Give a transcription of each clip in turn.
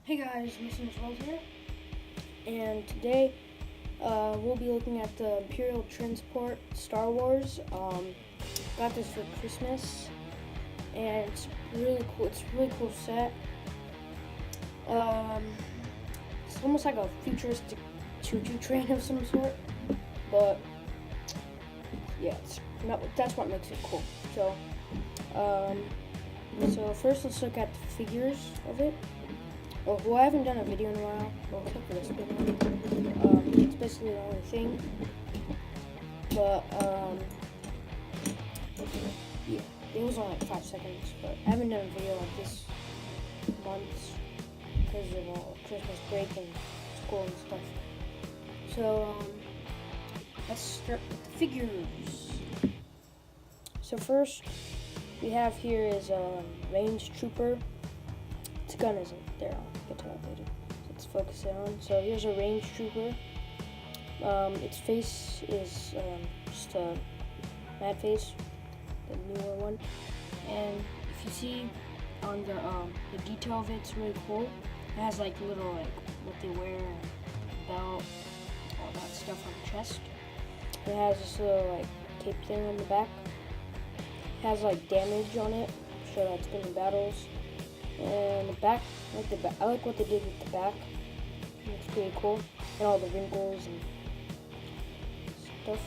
Hey guys, Mr. World here, and today we'll be looking at the Imperial transport Star Wars. Got this for Christmas, and it's really cool. It's a really cool set. Um, it's almost like a futuristic choo-choo train of some sort, but yeah, that's what makes it cool. So first let's look at the figures of it. Well, I haven't done a video in a while, well, except for this video. It's basically the only thing. But, yeah, it was only like 5 seconds, but I haven't done a video like this months because of Christmas break and school and stuff. So, let's start with the figures. So first, we have here is a range trooper. Its gun isn't there. I'll get to that later. Let's focus it on. So here's a range trooper. Its face is just a mad face, the newer one. And if you see on the detail of it, it's really cool. It has like little what they wear, and belt, all that stuff on the chest. It has this little tape thing on the back. It has damage on it, so that's been in battles. And the back, I like what they did with the back. It looks pretty cool. And all the wrinkles and stuff.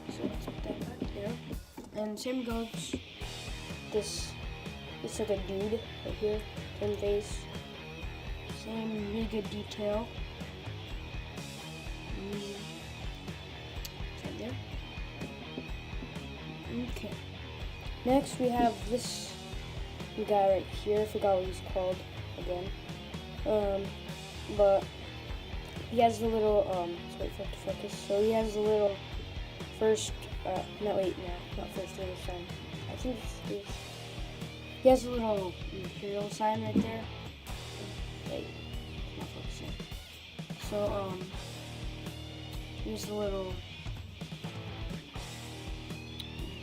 So let's put that back there. And same goes this like a dude right here. Same face. Same really good detail. Right there. Okay. Next we have this guy right here. I forgot what he's called again. But he has the little let's wait for it to focus. So he has the little first not first little sign. I think he has a little Imperial sign right there. Wait, not focusing. So here's the little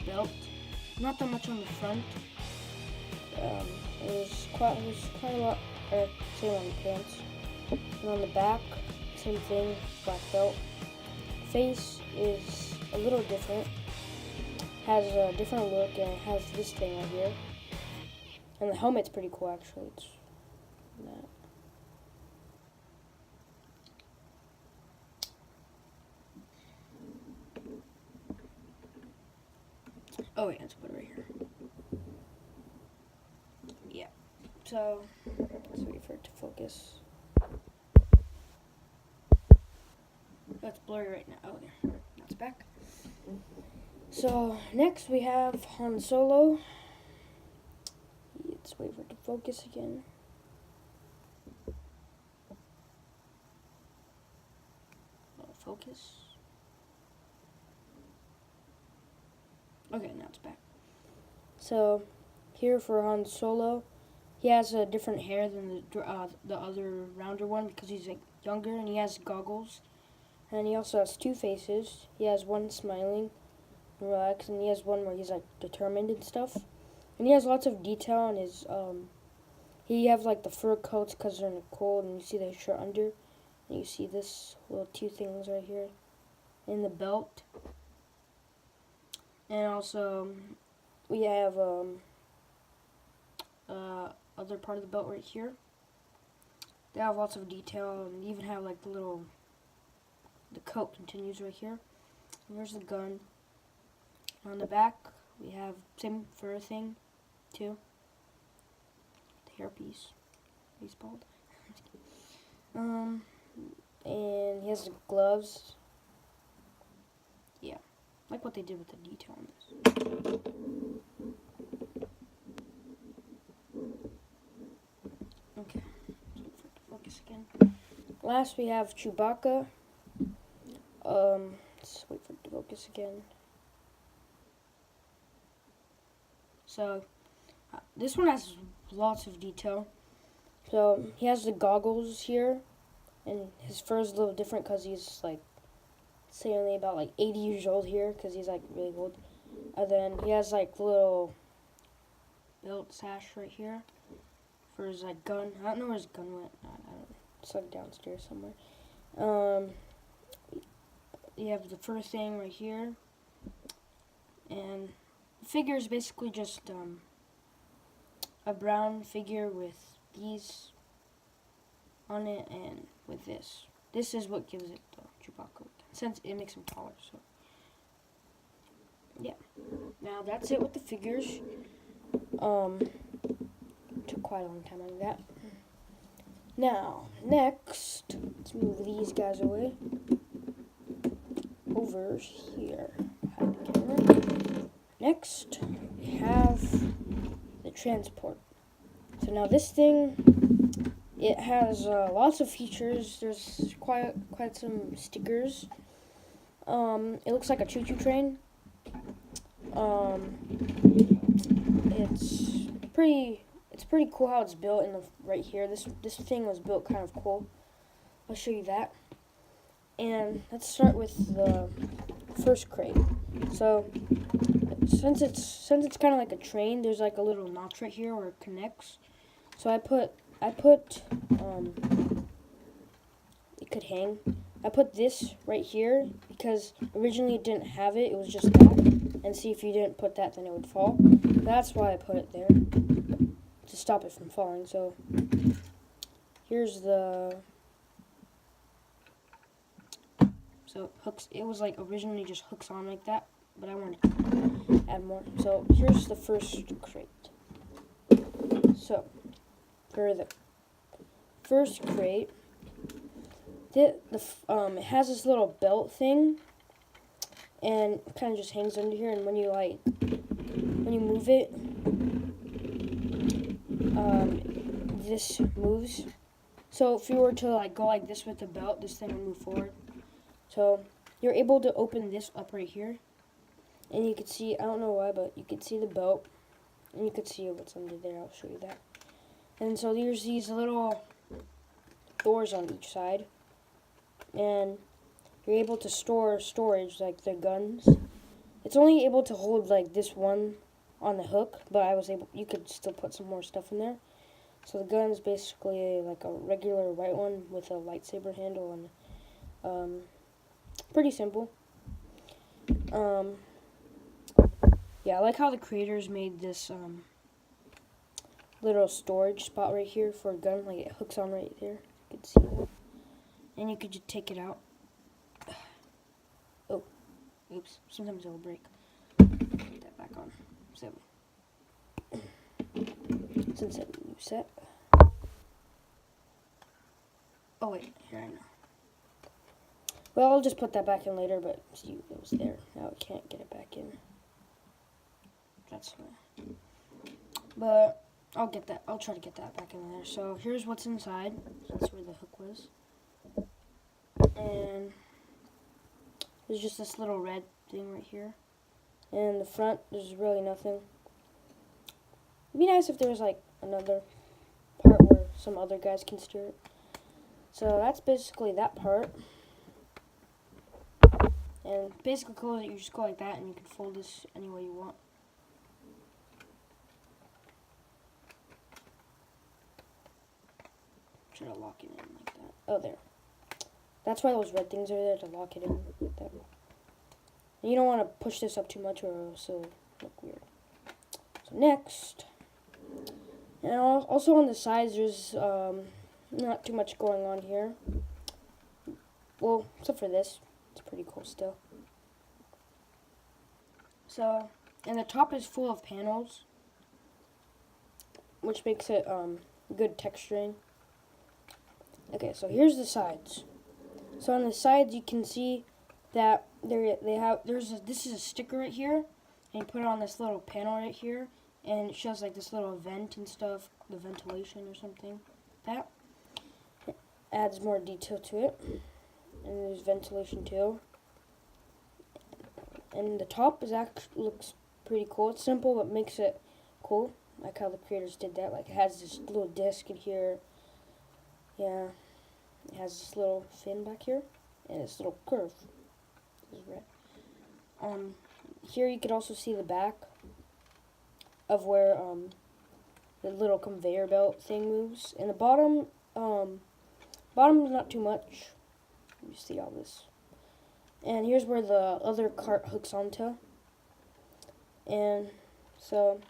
belt. Not that much on the front. There's quite a lot, same on the pants. And on the back, same thing, black belt. Face is a little different. Has a different look, and it has this thing right here. And the helmet's pretty cool, actually. It's that. Oh wait, let's put it right here. Yeah. So let's wait for it to focus. That's blurry right now. Oh, there. Now it's back. So next we have Han Solo. Let's wait for it to focus again. Focus. Okay, now it's back. So here for Han Solo, he has a different hair than the other rounder one because he's younger, and he has goggles. And he also has 2 faces. He has one smiling and relaxed, and he has one where he's determined and stuff. And he has lots of detail on his he have the fur coats because they're in the cold, and you see the shirt under, and you see this little 2 things right here in the belt. And also we have other part of the belt right here. They have lots of detail, and even have the coat continues right here. And here's the gun. On the back, we have same fur thing, too. The hairpiece. He's bald. And he has the gloves. Yeah, like what they did with the detail on this. Okay, focus again. Last, we have Chewbacca. Let's wait for it to focus again. So, this one has lots of detail. So, he has the goggles here, and his fur is a little different because he's say only about 80 years old here because he's really old. And then he has little belt sash right here for his like gun. I don't know where his gun went. I don't know. It's like downstairs somewhere. You have the first thing right here, and the figure is basically just a brown figure with these on it and with this. This is what gives it the Chewbacca look, since it makes him taller. So yeah. Now that's it with the figures. Took quite a long time on that. Now, next, let's move these guys away. Over here. Hide the camera. Next, we have the transport. So now this thing, it has lots of features. There's quite some stickers. It looks like a choo-choo train. It's pretty cool how it's built in the right here. This thing was built kind of cool. I'll show you that. And let's start with the first crate. So since it's kind of like a train, there's like a little notch right here where it connects. So I put it could hang. I put this right here because originally it didn't have it. It was just that. And see, if you didn't put that, then it would fall. That's why I put it there, to stop it from falling. So here's the, so hooks. It was like originally just hooks on like that, but I wanted to add more. So here's the first crate. So for the first crate, it has this little belt thing, and it kind of just hangs under here. And when you move it, this moves. So if you were to like go like this with the belt, this thing would move forward. So you're able to open this up right here, and you can see, I don't know why, but you can see the belt, and you can see what's under there. I'll show you that. And so there's these little doors on each side, and you're able to store storage like the guns. It's only able to hold like this one on the hook, but you could still put some more stuff in there. So the gun's basically like a regular white one with a lightsaber handle, and pretty simple. Yeah, I like how the creators made this little storage spot right here for a gun. Like it hooks on right there. You can see that. And you could just take it out. Oh, oops. Sometimes it'll break. Put that back on. So, since it's a new set. Oh wait, here I know. Well, I'll just put that back in later, but see, it was there. Now I can't get it back in. That's fine. But I'll get that. I'll try to get that back in there. So here's what's inside. That's where the hook was. And there's just this little red thing right here. And in the front, there's really nothing. It'd be nice if there was like another part where some other guys can steer it. So that's basically that part. And basically cool that you just go like that, and you can fold this any way you want. Try to lock it in like that. Oh, there. That's why those red things are there, to lock it in like that. And you don't want to push this up too much, or else it'll look weird. So next, and also on the sides, there's not too much going on here. Well, except for this. It's pretty cool still. So, and the top is full of panels, which makes it good texturing. Okay, so here's the sides. So on the sides, you can see that this is a sticker right here, and you put it on this little panel right here, and it shows like this little vent and stuff, the ventilation or something. That adds more detail to it, and there's ventilation too. And the top looks pretty cool. It's simple, but makes it cool. Like how the creators did that. Like it has this little disc in here. Yeah, it has this little fin back here, and this little curve. This is red. Here you could also see the back of where the little conveyor belt thing moves. And the bottom, bottom is not too much. You see all this. And here's where the other cart hooks onto. And so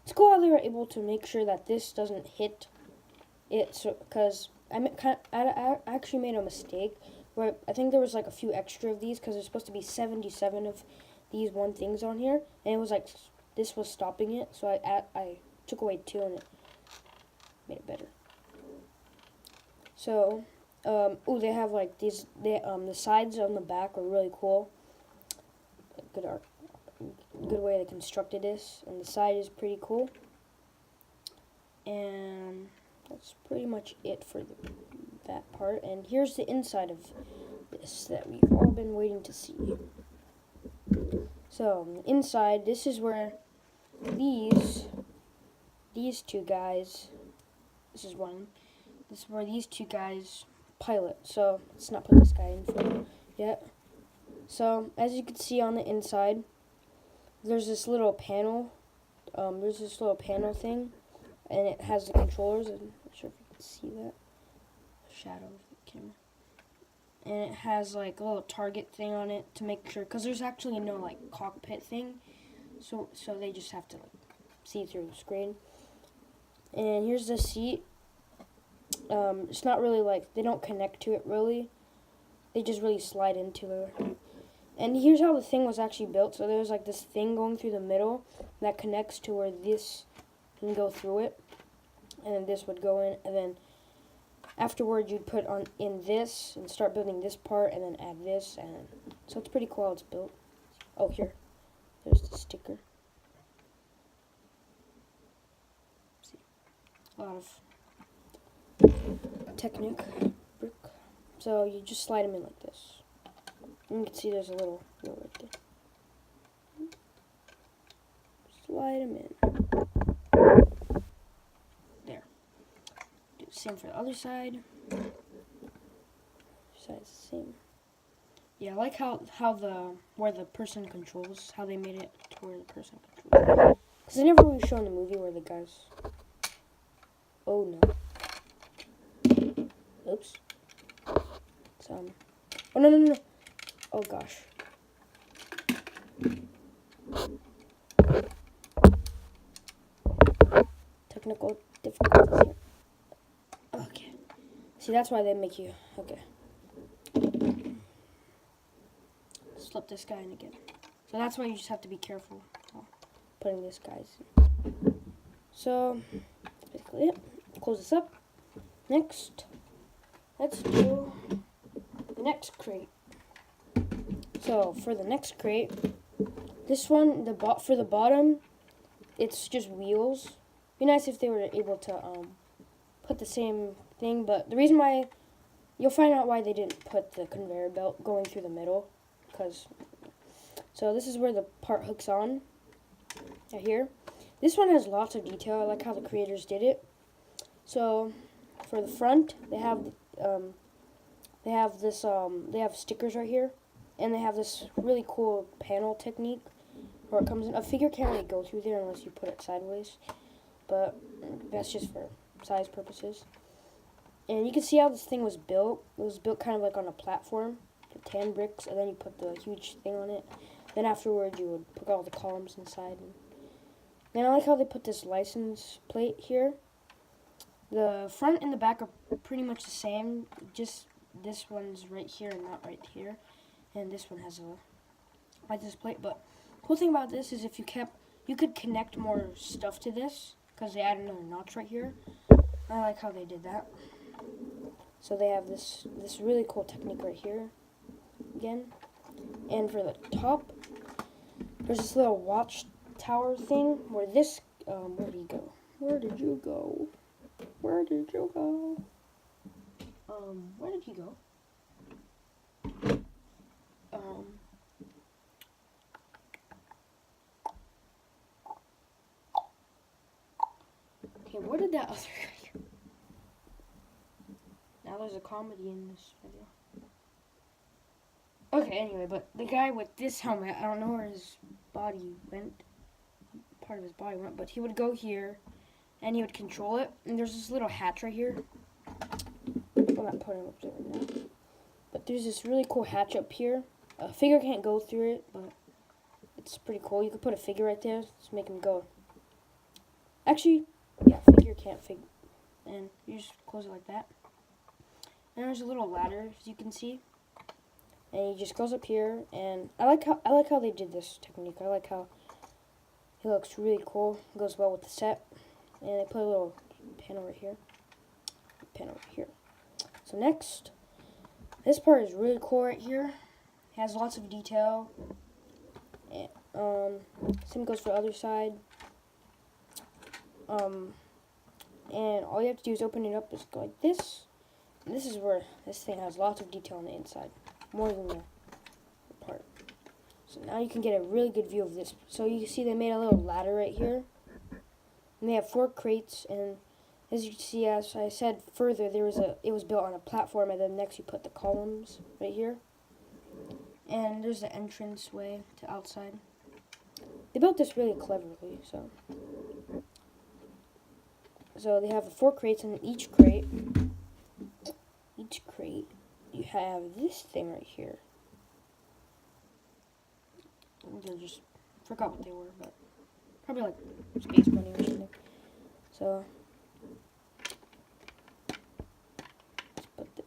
it's cool how they were able to make sure that this doesn't hit it. So, because I actually made a mistake where I think there was like a few extra of these because there's supposed to be 77 of these one things on here, and it was like this was stopping it. So I took away 2 and it made it better. So, oh, they have like these. The sides on the back are really cool. Good way they constructed this, and the side is pretty cool. And that's pretty much it for that part. And here's the inside of this that we've all been waiting to see. So inside, this is where these 2 guys. This is one. This is where these 2 guys pilot. So let's not put this guy in for yet. So as you can see on the inside, there's this little panel. There's this little panel thing, and it has the controllers. I'm not sure if you can see that. Shadow of the camera. And it has like a little target thing on it to make sure, because there's actually no like cockpit thing, so they just have to like see through the screen. And here's the seat. It's not really like, they don't connect to it really. They just really slide into it. And here's how the thing was actually built. So there's like this thing going through the middle that connects to where this can go through it, and then this would go in, and then afterward you'd put on in this and start building this part, and then add this, and so it's pretty cool how it's built. Oh, there's the sticker. See, a lot of Technic brick. So you just slide them in like this. And you can see there's a little right there. Slide them in. There. Do the same for the other side. Side's the same. Yeah, I like how where the person controls, how they made it to where the person controls. Because they never really show in the movie where the guys. Oh no. Oops. Oh no. Oh gosh. Technical difficulties here. Okay. See, that's why they make you. Okay. Slip this guy in again. So that's why you just have to be careful putting this guy in. So, that's basically it. Close this up. Next, let's do the next crate. So for the next crate, this one, for the bottom, it's just wheels. It'd be nice if they were able to put the same thing, but the reason why, you'll find out why they didn't put the conveyor belt going through the middle, so this is where the part hooks on, right here. This one has lots of detail. I like how the creators did it. So for the front, they have stickers right here. And they have this really cool panel technique where it comes in. A figure can't really go through there unless you put it sideways, but that's just for size purposes. And you can see how this thing was built. It was built kind of like on a platform, the tan bricks, and then you put the huge thing on it. Then afterward, you would put all the columns inside. And then I like how they put this license plate here. The front and the back are pretty much the same, just this one's right here and not right here. And this one has a license plate, but cool thing about this is if you could connect more stuff to this, because they added another notch right here. I like how they did that. So they have this really cool technique right here, again. And for the top, there's this little watchtower thing where this, where did he go? Where did you go? Where did you go? Where did he go? Okay, where did that other guy go? Now there's a comedy in this video. Okay, anyway, but the guy with this helmet, I don't know where his body went. Part of his body went, but he would go here, and you would control it. And there's this little hatch right here. I'm not putting it up there right now. But there's this really cool hatch up here. A figure can't go through it, but it's pretty cool. You could put a figure right there to make him go. Actually, yeah, figure can't fit. And you just close it like that. And there's a little ladder, as you can see. And he just goes up here. And I like how they did this technique. I like how he looks really cool. It goes well with the set. And they put a little panel right here. Panel right here. So next, this part is really cool right here. It has lots of detail. And, same goes for the other side. And all you have to do is open it up, just go like this. And this is where this thing has lots of detail on the inside, more than the part. So now you can get a really good view of this. So you can see they made a little ladder right here. And they have 4 crates, and as you can see, as I said further, it was built on a platform, and then next you put the columns right here. And there's the entrance way to outside. They built this really cleverly, so they have the 4 crates, and each crate, you have this thing right here. They're just, forgot what they were, but probably like space money or something. So,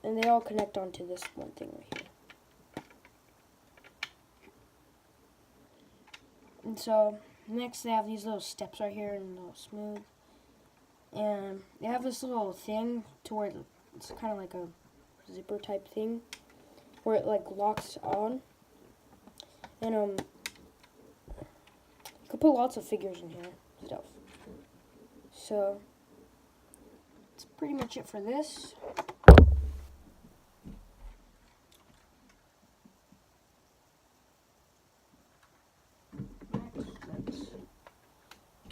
and they all connect onto this one thing right here. And so, next they have these little steps right here, and they're smooth. And they have this little thing to where it's kind of like a zipper type thing, where it like locks on. And you could put lots of figures in here and stuff. So that's pretty much it for this.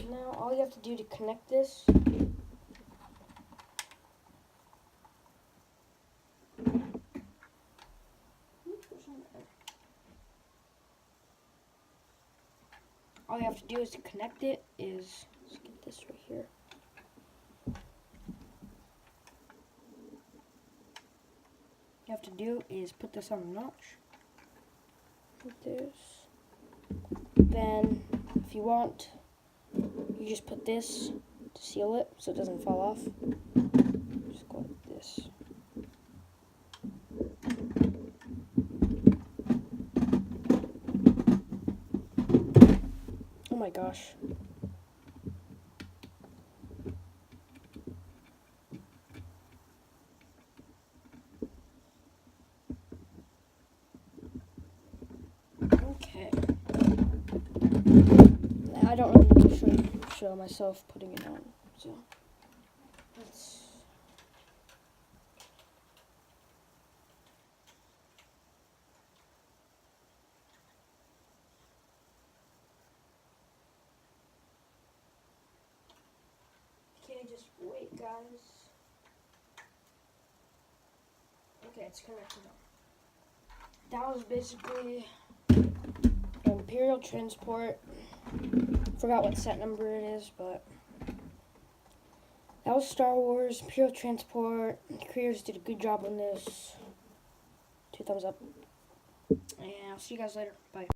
Now all you have to do to connect this to connect it is, let's get this right here. You have to do is put this on a notch, like this. Then, if you want, you just put this to seal it so it doesn't fall off. Just go like this. Oh my gosh. Okay. I don't really need to show myself putting it on, so let's. Okay, just wait, guys. Okay, it's connected up. That was basically Imperial transport. Forgot what set number it is, but that was Star Wars Imperial transport. The creators did a good job on this. 2 thumbs up. And I'll see you guys later. Bye.